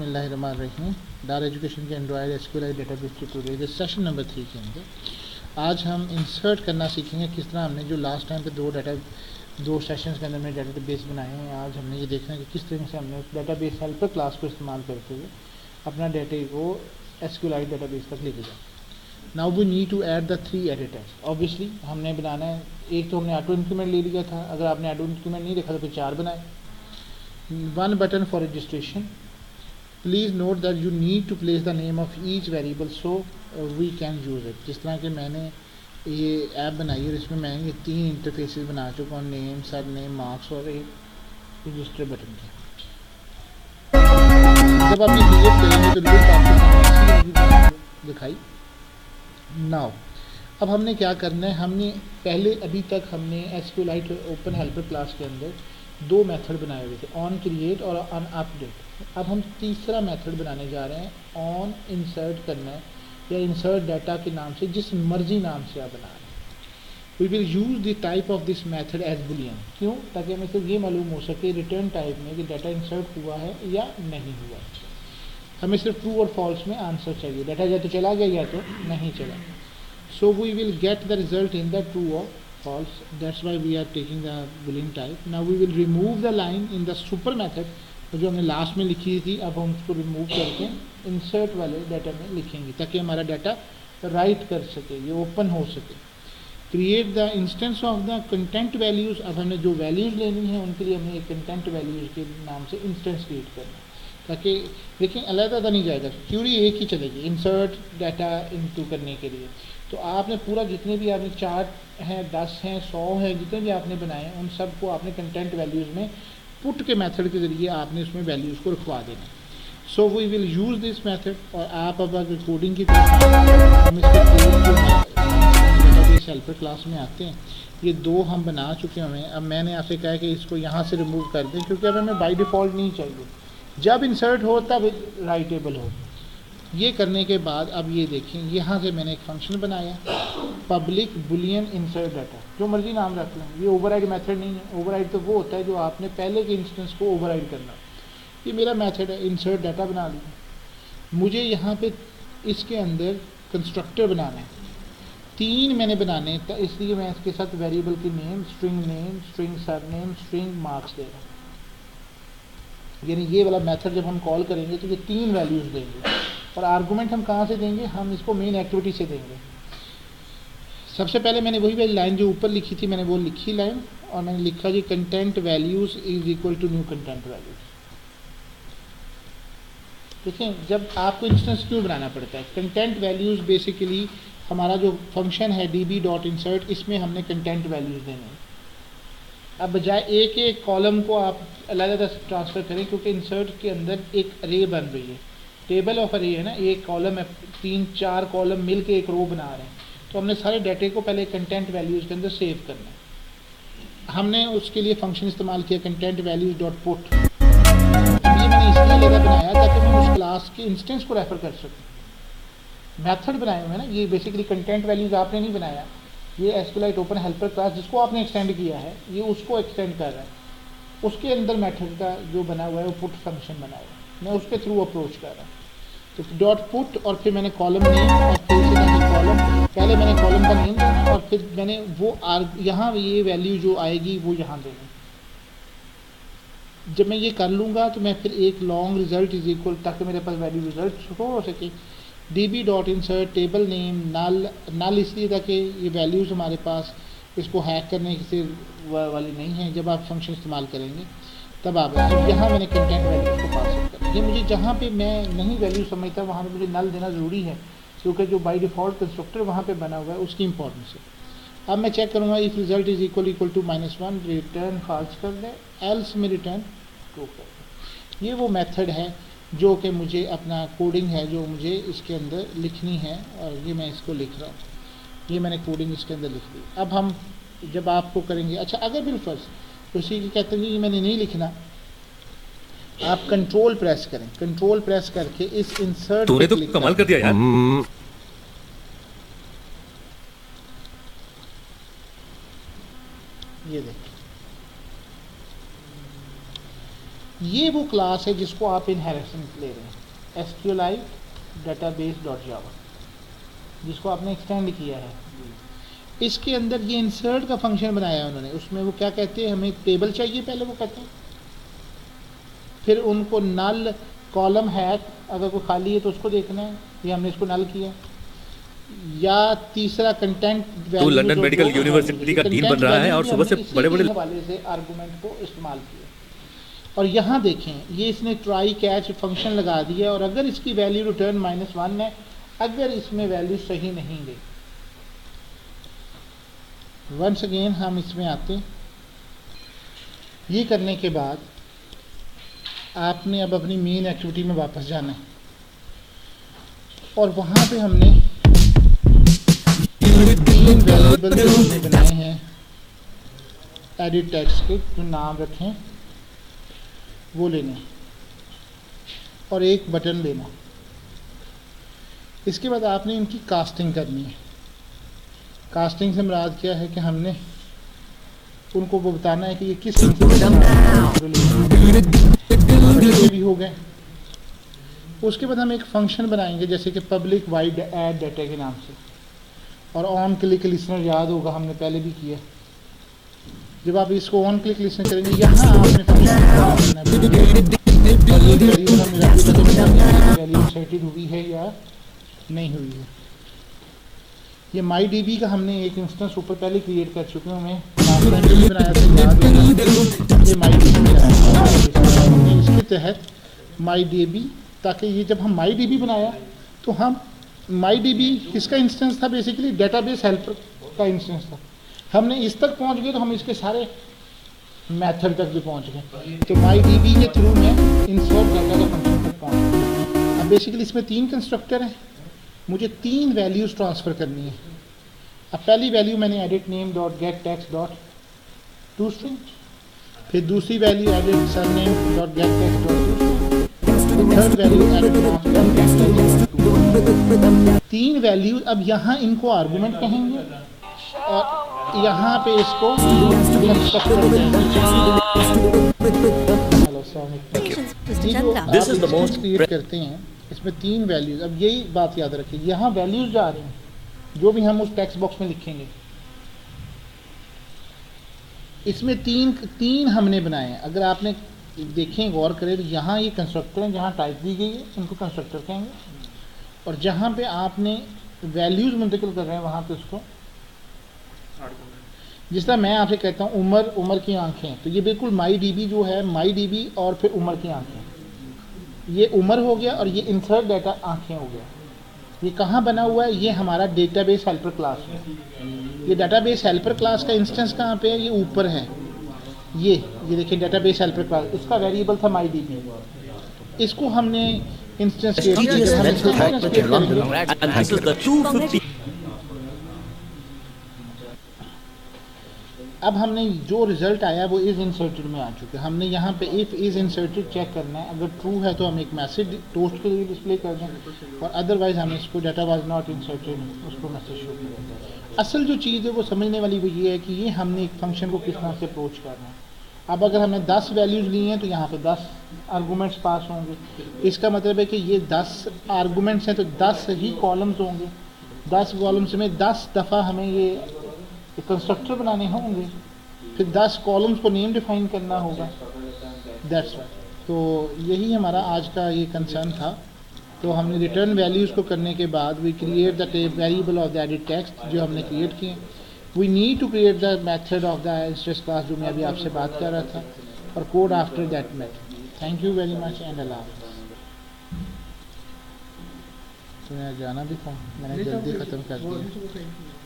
बिस्मिल्लाहिर्रहमानिर्रहीम। डार एजुकेशन के Android SQL database tutorial session number 3 के अंदर आज हम इंसर्ट करना सीखेंगे। किस तरह हमने जो लास्ट टाइम पे दो सेशंस के अंदर में डेटाबेस बनाए हैं, आज हमने ये देखना है कि किस तरीके से हमने डेटाबेस हेल्पर क्लास को इस्तेमाल करते हुए अपना डेटा को एसक्यूएल डेटाबेस तक लेके जाए। Now we need to add the 3 editors. Obviously हमने बनाना है, एक तो हमने ऑटो इंक्रीमेंट ले लिया था, अगर आपने ऑटो इंक्रीमेंट नहीं देखा तो फिर 4 बनाए। 1 button for registration. Please note that you need to place the name of each variable so we can use it. जिस तरह के मैंने ये ऐप बनाई और इसमें मैं ये 3 इंटरफेसेस बना चुका हूँ, नेम, सब नेम, मार्क्स और एक रजिस्टर बटन के। जब आप ये क्रिएट करेंगे तो लुक आपको दिखाई। नाउ अब हमने क्या करना है, हमने पहले अभी तक हमने एसक्यूएलाइट ओपन हेल्पर क्लास के अंदर 2 मेथड बनाए हुए थे, ऑन क्रिएट और ऑन अपडेट। अब हम तीसरा मेथड बनाने जा रहे हैं, ऑन इंसर्ट करना है या इंसर्ट डाटा के नाम से, जिस मर्जी नाम से आप बना रहे हैं। We will use the type of this method as boolean. क्यों? ताकि हमें सिर्फ ये मालूम हो सके रिटर्न टाइप में कि डाटा इंसर्ट हुआ है या नहीं हुआ। हमें सिर्फ ट्रू और फॉल्स में आंसर चाहिए, डाटा या तो चला गया या तो नहीं चला। So we will get the result in the true और false. That's why we are taking the boolean type. Now we will remove the line in the super method जो हमने लास्ट में लिखी थी, अब हम उसको रिमूव करके इंसर्ट वाले डाटा में लिखेंगे ताकि हमारा डाटा राइट कर सके, ये ओपन हो सके। Create the instance of the content values. अब हमने जो वैल्यूज़ लेनी है उनके लिए हमें एक कंटेंट वैल्यूज़ के नाम से इंस्टेंस क्रिएट करना है ताकि देखिए अलग नहीं जाएगा, क्यूरी एक ही चलेगी इंसर्ट डाटा इनटू करने के लिए। तो आपने पूरा जितने भी आपने 4 हैं, 10 हैं, 100 हैं, जितने भी आपने बनाए हैं उन सब को आपने कंटेंट वैल्यूज़ में पुट के मेथड के ज़रिए आपने उसमें वैल्यूज़ को रखवा देना। So we will use this method. और आप अब अगर कोडिंग की हम डेटाबेस हेल्पर क्लास में आते हैं, ये 2 हम बना चुके हैं। अब मैंने आपसे कहा कि इसको यहाँ से रिमूव कर दें क्योंकि अब हमें बाई डिफ़ॉल्ट नहीं चाहिए, जब इंसर्ट हो तब राइटेबल हो। ये करने के बाद अब ये देखें, यहाँ से मैंने एक फंक्शन बनाया, पब्लिक बुलियन इंसर्ट डाटा, जो मर्जी नाम रख लें। ये ओवरराइड मेथड नहीं है, ओवरराइड तो वो होता है जो आपने पहले के इंस्टेंस को ओवरराइड करना। ये मेरा मेथड है, इंसर्ट डाटा बना लिया। मुझे यहाँ पे इसके अंदर कंस्ट्रक्टर बनाना है, 3 मैंने बनाने, तो इसलिए मैं इसके साथ वेरिएबल की name, string surname, string marks दे रहा हूँ। यानी ये वाला मेथड जब हम कॉल करेंगे तो ये 3 वैल्यूज़ देंगे और आर्गूमेंट हम कहाँ से देंगे, हम इसको मेन एक्टिविटी से देंगे। सबसे पहले मैंने वही वाली लाइन जो ऊपर लिखी थी, मैंने वो लिखी लाइन और मैंने लिखा g content values is equal to new content values. देखें जब आपको इंस्टेंस क्यों बनाना पड़ता है, कंटेंट वैल्यूज़ बेसिकली हमारा जो फंक्शन है db.insert, इसमें हमने कंटेंट वैल्यूज़ देने हैं। अब बजाय एक कॉलम को आप अलग ट्रांसफ़र करें, क्योंकि इंसर्ट के अंदर एक अरे बन रही है, टेबल ऑफ अरे है ना, एक कॉलम है, 3-4 कॉलम मिल के एक रो बना रहे हैं। तो हमने सारे डाटे को पहले कंटेंट वैल्यूज़ के अंदर सेव करना है। हमने उसके लिए फंक्शन इस्तेमाल किया कंटेंट वैल्यूज़ डॉट पुट। ये मैंने इसलिए लगा बनाया ताकि मैं उस क्लास के इंस्टेंस को रेफर कर सकूँ। मेथड बनाए हुए ना, ये बेसिकली कंटेंट वैल्यूज़ आपने नहीं बनाया, ये एसक्यूएलाइट ओपन हेल्पर क्लास जिसको आपने एक्सटेंड किया है, ये उसको एक्सटेंड कर रहा है। उसके अंदर मेथड का जो बना हुआ है वो पुट फंक्शन बना हुआ है, मैं उसके थ्रू अप्रोच कर रहा हूँ। तो डॉट पुट और फिर मैंने कॉलम नेम और फिर से कॉलम, पहले मैंने कॉलम का नेम देना और फिर मैंने वो यहाँ ये वैल्यू जो आएगी वो यहाँ देनी। जब मैं ये कर लूँगा तो मैं फिर एक लॉन्ग रिजल्ट इज इक्वल, ताकि मेरे पास वैल्यू रिजल्ट हो सके, db.insert टेबल नेम नल इसलिए ताकि ये वैल्यूज़ हमारे पास इसको हैक करने से वाली नहीं है। जब आप फंक्शन इस्तेमाल करेंगे तब आप यहाँ मैंने कंटेंट वैल्यूज़ को पास कर, ये मुझे जहाँ पे मैं नहीं वैल्यू समझता वहाँ पे मुझे नल देना ज़रूरी है, क्योंकि जो बाय डिफ़ॉल्ट कंस्ट्रक्टर वहाँ पे बना हुआ है उसकी इंपॉर्टेंस है। अब मैं चेक करूँगा if result is equal to -1 return false कर दें, एल्स में रिटर्न ट्रू कर दें। ये वो मेथड है जो कि मुझे अपना कोडिंग है जो मुझे इसके अंदर लिखनी है और ये मैं इसको लिख रहा हूँ, ये मैंने कोडिंग इसके अंदर लिख दी। अब हम जब आपको करेंगे, अच्छा अगर बिलफर्ज तो इसी की कहते हैं कि मैंने नहीं लिखना, आप कंट्रोल प्रेस करें, कंट्रोल प्रेस करके इस इंसर्ट तूने तो कमाल कर दिया यार। ये देखिए ये वो क्लास है जिसको आप इनहेरिटेंस ले रहे हैं, SQLite database.java, जिसको आपने एक्सटेंड किया है। इसके अंदर ये इंसर्ट का फंक्शन बनाया है उन्होंने, उसमें वो क्या कहते हैं, हमें एक टेबल चाहिए पहले वो कहते हैं, फिर उनको नल कॉलम है, अगर कोई खाली है तो उसको देखना है, ये हमने इसको नल किया। या तीसरा कंटेंट तो लंदन मेडिकल यूनिवर्सिटी का डीन बन रहा है और सुबह से बड़े बड़े हवाले से आर्गुमेंट को इस्तेमाल किया। और यहाँ देखें, ये इसने ट्राई कैच फंक्शन लगा दिया, और अगर इसकी वैल्यू रिटर्न -1 है, अगर इसमें वैल्यू सही नहीं है। वंस अगेन हम इसमें आते, ये करने के बाद आपने अब अपनी मेन एक्टिविटी में वापस जाना है, और वहाँ पे हमने 3 वेरिएबल बनाए हैं एडिट टेक्स्ट के, जो नाम रखें वो लेने, और एक बटन लेना। इसके बाद आपने इनकी कास्टिंग करनी है। कास्टिंग से मुराद क्या है कि हमने उनको वो बताना है कि ये किस भी हो गए। उसके बाद हम एक फंक्शन बनाएंगे, जैसे कि पब्लिक वाइड ऐड डाटा के नाम से, और ऑन क्लिक लिसनर याद होगा हमने पहले भी किया। जब आप इसको ऑन क्लिक लिसनर करेंगे, यहाँ आपने वैल्यू एक्साइटेड हुई है या नहीं हुई है। ये MyDB का हमने एक इंस्टेंस ऊपर पहले क्रिएट कर चुके हैं, हमें बनाया था याद होगा, ये MyDB बनाया, इसके तहत MyDB, ताकि ये जब हम MyDB बनाया तो हम MyDB किसका इंस्टेंस था, बेसिकली डेटाबेस हेल्पर का इंस्टेंस था। हमने इस तक पहुंच गए तो हम इसके सारे मेथड तक भी पहुंच गए, तो MyDB के थ्रू में इंसर्ट डाटा का फंक्शन तक पहुंच गए। अब बेसिकली इसमें 3 कंस्ट्रक्टर हैं, मुझे 3 वैल्यूज़ ट्रांसफ़र करनी है। अब पहली वैल्यू मैंने edit name dot gate text dot to string, फिर दूसरी value edit surname dot gate text dot to string, third value edit marks. 3 value, अब यहाँ इनको आर्गुमेंट कहेंगे और यहाँ पे इसको क्रिएट करते हैं। इसमें 3 वैल्यूज, अब यही बात याद रखिए, यहाँ वैल्यूज जा रही हैं जो भी हम उस टेक्स्ट बॉक्स में लिखेंगे। इसमें तीन हमने बनाए हैं। अगर आपने देखें गौर करें तो यहाँ ये कंस्ट्रक्टर हैं, जहाँ टाइप दी गई है इनको कंस्ट्रक्टर कहेंगे, और जहाँ पे आपने वैल्यूज मुंतकिल कर रहे हैं वहाँ पे उसको, जिस तरह मैं आपसे कहता हूँ उमर की आंखें, तो ये बिल्कुल MyDB जो है, MyDB और फिर उमर की आंखें, ये उमर हो गया, और ये इंसर्ट डाटा आंखें हो गया। ये कहाँ बना हुआ है, ये हमारा डेटाबेस हेल्पर क्लास है। ये डेटाबेस हेल्पर क्लास का इंस्टेंस कहाँ पे है, ये ऊपर है। ये देखिए डेटाबेस हेल्पर क्लास, इसका वेरिएबल था MyDB, इसको हमने इंस्टेंस अब हमने जो रिजल्ट आया वो इज इंसर्टेड में आ चुके। हमने यहाँ पे इफ इज इंसर्टेड चेक करना है, अगर ट्रू है तो हम एक मैसेज टोस्ट के लिए डिस्प्ले कर दें, और अदरवाइज हम इसको डाटा वाज नॉट इंसर्टेड उसको मैसेज शो करें। असल जो चीज़ है वो समझने वाली वो ये है कि ये हमने एक फंक्शन को किस तरह से अप्रोच करना है। अब अगर हमने 10 वैल्यूज़ ली हैं तो यहाँ पे 10 आर्गूमेंट्स पास होंगे। इसका मतलब है कि ये 10 आर्गूमेंट्स हैं तो 10 ही कॉलम्स होंगे। 10 कॉलम्स में 10 दफ़ा हमें ये कंस्ट्रक्टर बनाने होंगे, फिर 10 कॉलम्स को नेम डिफाइन करना होगा। That's why. तो यही हमारा आज का ये कंसर्न था। तो हमने रिटर्न वैल्यूज़ को करने के बाद we create the variable of the edit text जो हमने क्रिएट किए। We need to create the method of the instance class जो मैं अभी आपसे बात कर रहा था, और code after that method. Thank you very much and अल्लाह हाफ़िज़। तो मैं जाना भी था, मैंने जल्दी ख़त्म कर दिया।